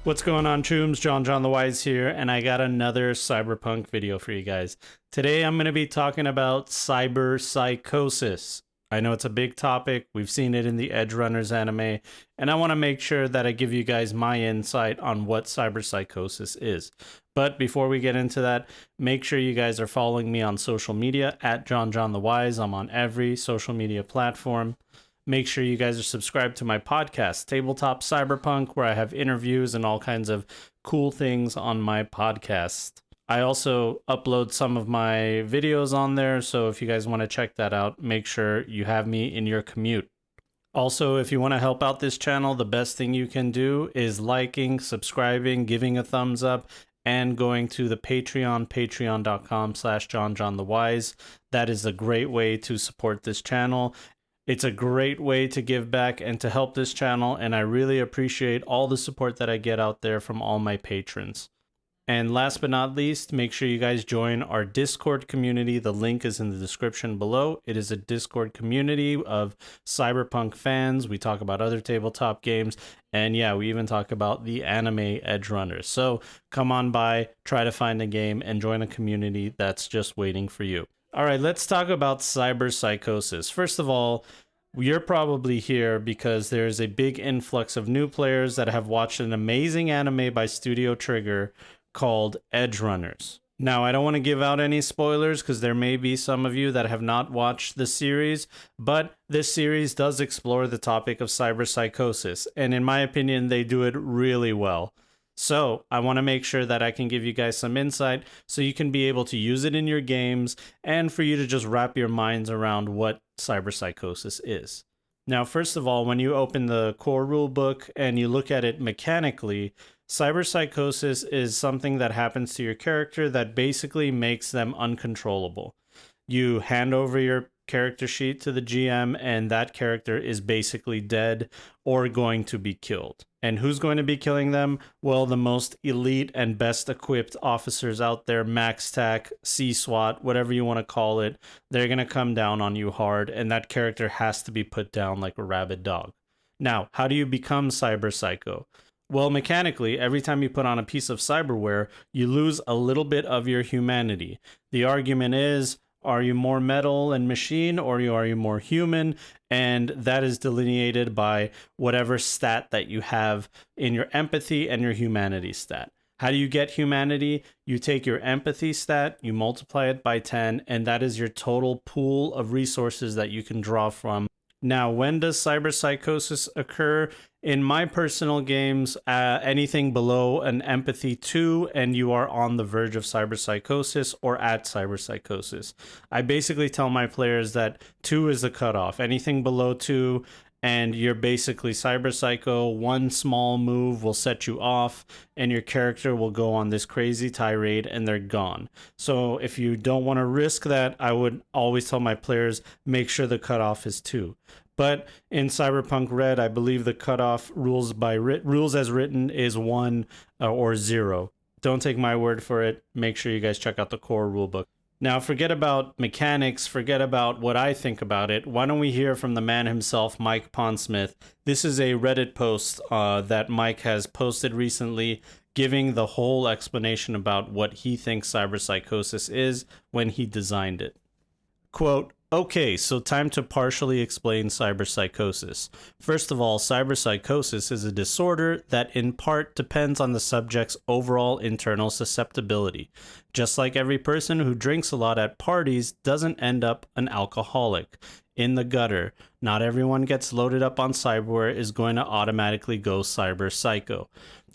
What's going on, Chooms? JonJonTheWise here, and I got another cyberpunk video for you guys. Today I'm going to be talking about cyberpsychosis. I know it's a big topic. We've seen it in the Edge Runners anime, and I want to make sure that I give you guys my insight on what cyberpsychosis is. But before we get into that, make sure you guys are following me on social media at JonJonTheWise. I'm on every social media platform. Make sure you guys are subscribed to my podcast, Tabletop Cyberpunk, where I have interviews and all kinds of cool things on my podcast. I also upload some of my videos on there, so if you guys want to check that out, make sure you have me in your commute. Also, if you want to help out this channel, the best thing you can do is liking, subscribing, giving a thumbs up, and going to the Patreon, patreon.com/JonJonTheWise. That is a great way to support this channel. It's a great way to give back and to help this channel, and I really appreciate all the support that I get out there from all my patrons. And last but not least, make sure you guys join our Discord community. The link is in the description below. It is a Discord community of cyberpunk fans. We talk about other tabletop games, and yeah, we even talk about the anime Edge Runners. So come on by, try to find a game, and join a community that's just waiting for you. All right, let's talk about cyberpsychosis. First of all, you're probably here because there's a big influx of new players that have watched an amazing anime by Studio Trigger called Edge Runners. Now, I don't want to give out any spoilers because there may be some of you that have not watched the series, but this series does explore the topic of cyberpsychosis, and in my opinion, they do it really well. So I want to make sure that I can give you guys some insight so you can be able to use it in your games and for you to just wrap your minds around what cyberpsychosis is. Now, first of all, when you open the core rulebook and you look at it mechanically, cyberpsychosis is something that happens to your character that basically makes them uncontrollable. You hand over your character sheet to the GM and that character is basically dead or going to be killed. And who's going to be killing them? Well, the most elite and best equipped officers out there, Max Tac, C-SWAT, whatever you want to call it, they're going to come down on you hard, and that character has to be put down like a rabid dog. Now, how do you become cyberpsycho? Well, mechanically, every time you put on a piece of cyberware, you lose a little bit of your humanity. The argument is, are you more metal and machine, or are you more human? And that is delineated by whatever stat that you have in your empathy and your humanity stat. How do you get humanity? You take your empathy stat, you multiply it by 10, and that is your total pool of resources that you can draw from. Now, when does cyberpsychosis occur? In my personal games, anything below an empathy 2 and you are on the verge of cyberpsychosis or at cyberpsychosis. I basically tell my players that 2 is the cutoff. Anything below 2 and you're basically cyberpsycho, one small move will set you off and your character will go on this crazy tirade and they're gone. So if you don't want to risk that, I would always tell my players, make sure the cutoff is 2. But in Cyberpunk Red, I believe the cutoff rules as written is 1 or 0. Don't take my word for it. Make sure you guys check out the core rulebook. Now, forget about mechanics, forget about what I think about it. Why don't we hear from the man himself, Mike Pondsmith? This is a Reddit post that Mike has posted recently, giving the whole explanation about what he thinks cyberpsychosis is when he designed it. Quote, okay, so time to partially explain cyberpsychosis. First of all, cyberpsychosis is a disorder that in part depends on the subject's overall internal susceptibility. Just like every person who drinks a lot at parties doesn't end up an alcoholic. In the gutter, not everyone gets loaded up on cyberware is going to automatically go cyberpsycho.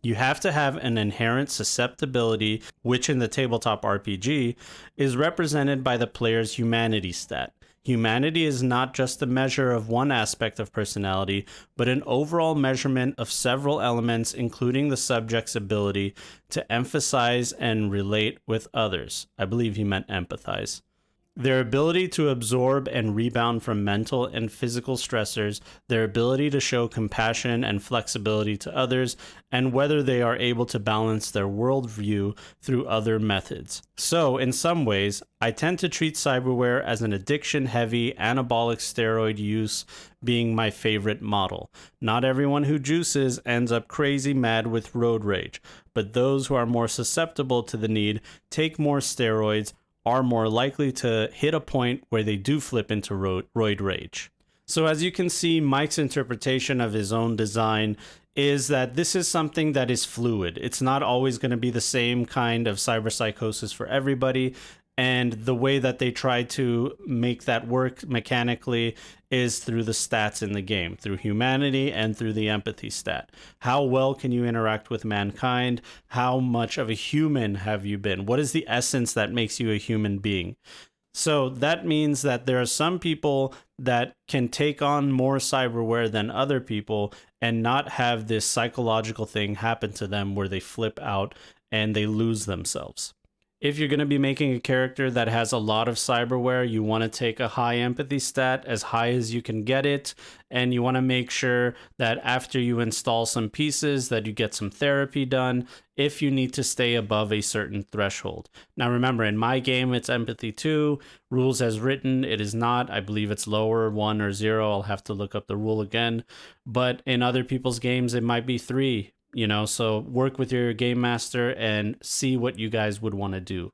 You have to have an inherent susceptibility, which in the tabletop RPG is represented by the player's humanity stat. Humanity is not just a measure of one aspect of personality, but an overall measurement of several elements, including the subject's ability to emphasize and relate with others. I believe he meant empathize. Their ability to absorb and rebound from mental and physical stressors, their ability to show compassion and flexibility to others, and whether they are able to balance their worldview through other methods. So, in some ways, I tend to treat cyberware as an addiction-heavy anabolic steroid use being my favorite model. Not everyone who juices ends up crazy mad with road rage, but those who are more susceptible to the need take more steroids, are more likely to hit a point where they do flip into roid rage. So as you can see, Mike's interpretation of his own design is that this is something that is fluid. It's not always going to be the same kind of cyberpsychosis for everybody. And the way that they try to make that work mechanically is through the stats in the game, through humanity and through the empathy stat. How well can you interact with mankind? How much of a human have you been? What is the essence that makes you a human being? So that means that there are some people that can take on more cyberware than other people and not have this psychological thing happen to them where they flip out and they lose themselves. If you're going to be making a character that has a lot of cyberware, you want to take a high empathy stat, as high as you can get it, and you want to make sure that after you install some pieces that you get some therapy done if you need to stay above a certain threshold. Now remember, in my game it's empathy 2, rules as written, it is not. I believe it's lower, 1 or 0. I'll have to look up the rule again. But in other people's games it might be 3. So work with your game master and see what you guys would want to do.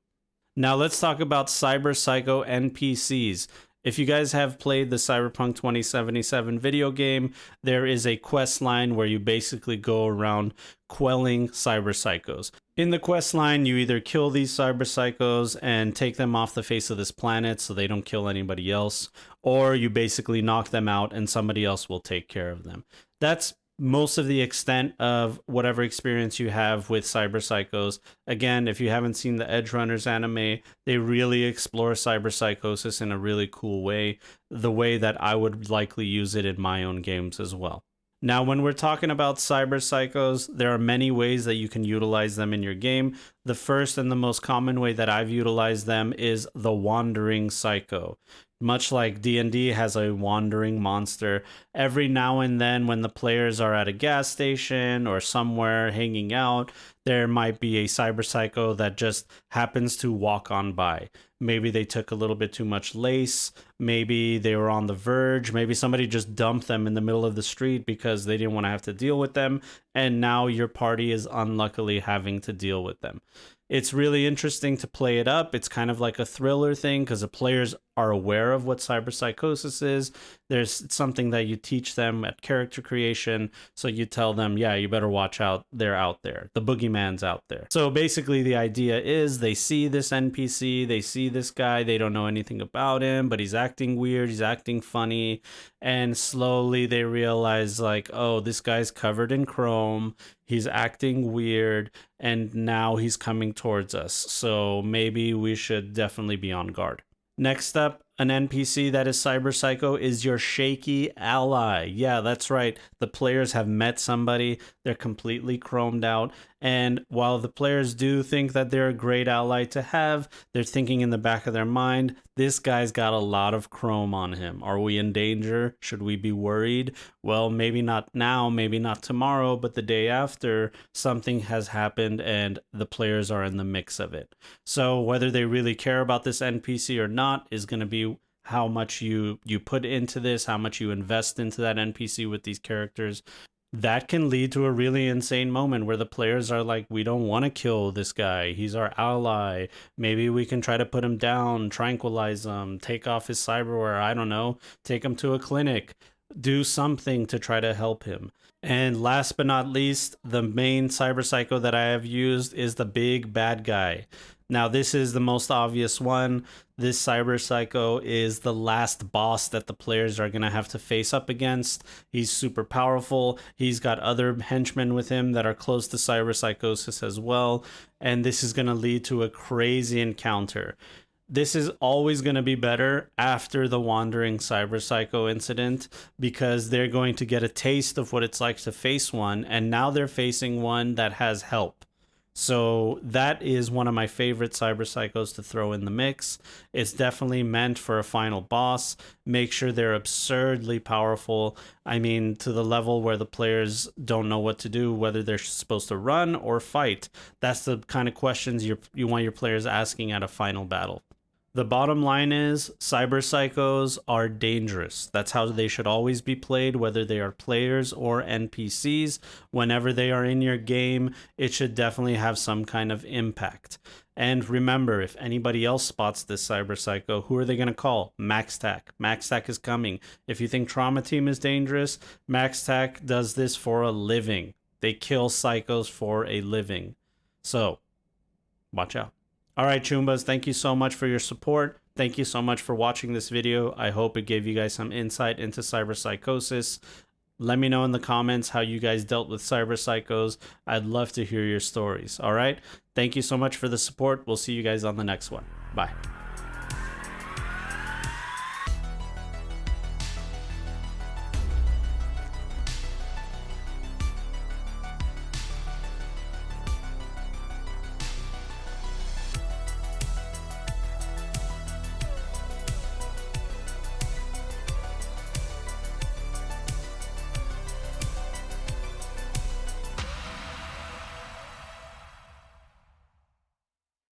Now let's talk about Cyberpsycho NPCs. If you guys have played the Cyberpunk 2077 video game, there is a quest line where you basically go around quelling cyberpsychos. In the quest line, you either kill these cyberpsychos and take them off the face of this planet so they don't kill anybody else, or you basically knock them out and somebody else will take care of them. That's most of the extent of whatever experience you have with cyberpsychos. Again, if you haven't seen the Edge Runners anime, they really explore cyberpsychosis in a really cool way, the way that I would likely use it in my own games as well. Now, when we're talking about cyberpsychos, there are many ways that you can utilize them in your game. The first and the most common way that I've utilized them is the wandering psycho. Much like D&D has a wandering monster, every now and then when the players are at a gas station or somewhere hanging out, there might be a cyberpsycho that just happens to walk on by. Maybe they took a little bit too much lace, maybe they were on the verge, maybe somebody just dumped them in the middle of the street because they didn't want to have to deal with them, and now your party is unluckily having to deal with them. It's really interesting to play it up. It's kind of like a thriller thing because the players are aware of what cyberpsychosis is. There's something that you teach them at character creation. So you tell them, yeah, you better watch out. They're out there. The boogeyman's out there. So basically the idea is they see this NPC, they see this guy, they don't know anything about him, but he's acting weird, he's acting funny. And slowly they realize like, oh, this guy's covered in chrome. He's acting weird, and now he's coming towards us. So maybe we should definitely be on guard. Next up, an NPC that is cyberpsycho is your Shaky Ally. Yeah, that's right. The players have met somebody. They're completely chromed out. And while the players do think that they're a great ally to have, they're thinking in the back of their mind, this guy's got a lot of chrome on him. Are we in danger? Should we be worried? Well, maybe not now, maybe not tomorrow, but the day after, something has happened and the players are in the mix of it. So whether they really care about this NPC or not is going to be how much you put into this, how much you invest into that NPC with these characters. That can lead to a really insane moment where the players are like, we don't want to kill this guy. He's our ally. Maybe we can try to put him down, tranquilize him, take off his cyberware. I don't know. Take him to a clinic. Do something to try to help him. And last but not least, the main cyberpsycho that I have used is the big bad guy. Now, this is the most obvious one. This cyberpsycho is the last boss that the players are going to have to face up against. He's super powerful. He's got other henchmen with him that are close to cyberpsychosis as well. And this is going to lead to a crazy encounter. This is always going to be better after the wandering cyberpsycho incident because they're going to get a taste of what it's like to face one. And now they're facing one that has help. So that is one of my favorite cyberpsychos to throw in the mix. It's definitely meant for a final boss. Make sure they're absurdly powerful. I mean, to the level where the players don't know what to do, whether they're supposed to run or fight. That's the kind of questions you want your players asking at a final battle. The bottom line is cyberpsychos are dangerous. That's how they should always be played, whether they are players or NPCs. Whenever they are in your game, it should definitely have some kind of impact. And remember, if anybody else spots this cyberpsycho, who are they going to call? MaxTac. MaxTac is coming. If you think Trauma Team is dangerous, MaxTac does this for a living. They kill psychos for a living. So, watch out. All right, Chumbas, thank you so much for your support. Thank you so much for watching this video. I hope it gave you guys some insight into cyberpsychosis. Let me know in the comments how you guys dealt with cyberpsychos. I'd love to hear your stories. All right, thank you so much for the support. We'll see you guys on the next one. Bye.